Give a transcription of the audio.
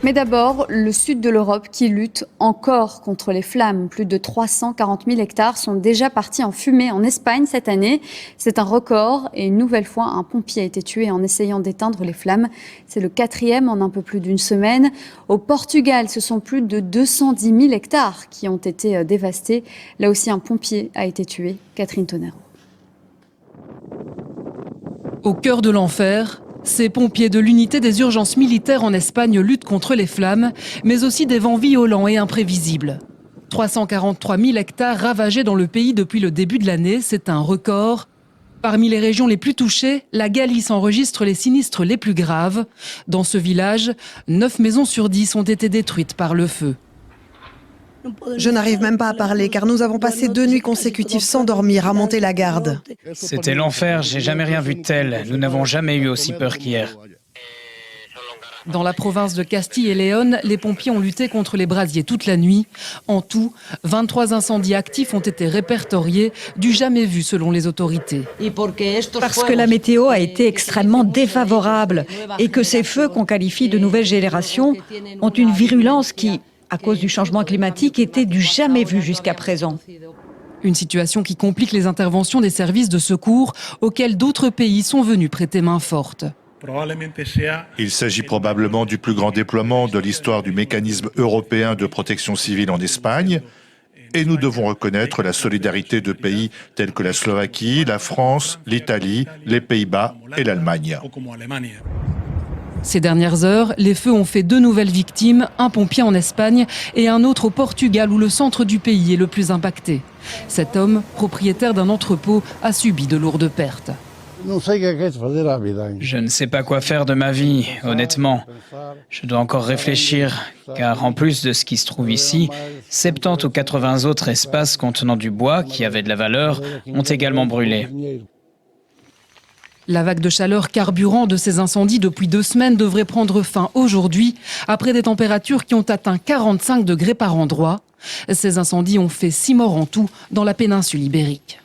Mais d'abord, le sud de l'Europe qui lutte encore contre les flammes. Plus de 340 000 hectares sont déjà partis en fumée en Espagne cette année. C'est un record et une nouvelle fois, un pompier a été tué en essayant d'éteindre les flammes. C'est le 4e en un peu plus d'une semaine. Au Portugal, ce sont plus de 210 000 hectares qui ont été dévastés. Là aussi, un pompier a été tué. Catherine Tonero. Au cœur de l'enfer, ces pompiers de l'unité des urgences militaires en Espagne luttent contre les flammes, mais aussi des vents violents et imprévisibles. 343 000 hectares ravagés dans le pays depuis le début de l'année, c'est un record. Parmi les régions les plus touchées, la Galice enregistre les sinistres les plus graves. Dans ce village, 9 maisons sur 10 ont été détruites par le feu. Je n'arrive même pas à parler car nous avons passé 2 nuits consécutives sans dormir à monter la garde. C'était l'enfer, j'ai jamais rien vu de tel. Nous n'avons jamais eu aussi peur qu'hier. Dans la province de Castille et Léon, les pompiers ont lutté contre les brasiers toute la nuit. En tout, 23 incendies actifs ont été répertoriés, du jamais vu selon les autorités. Parce que la météo a été extrêmement défavorable et que ces feux qu'on qualifie de nouvelle génération ont une virulence qui, à cause du changement climatique, était du jamais vu jusqu'à présent. Une situation qui complique les interventions des services de secours auxquels d'autres pays sont venus prêter main forte. Il s'agit probablement du plus grand déploiement de l'histoire du mécanisme européen de protection civile en Espagne. Et nous devons reconnaître la solidarité de pays tels que la Slovaquie, la France, l'Italie, les Pays-Bas et l'Allemagne. Ces dernières heures, les feux ont fait 2 nouvelles victimes, un pompier en Espagne et un autre au Portugal où le centre du pays est le plus impacté. Cet homme, propriétaire d'un entrepôt, a subi de lourdes pertes. Je ne sais pas quoi faire de ma vie, honnêtement. Je dois encore réfléchir, car en plus de ce qui se trouve ici, 70 ou 80 autres espaces contenant du bois qui avaient de la valeur ont également brûlé. La vague de chaleur carburant de ces incendies depuis 2 semaines devrait prendre fin aujourd'hui, après des températures qui ont atteint 45 degrés par endroit. Ces incendies ont fait 6 morts en tout dans la péninsule ibérique.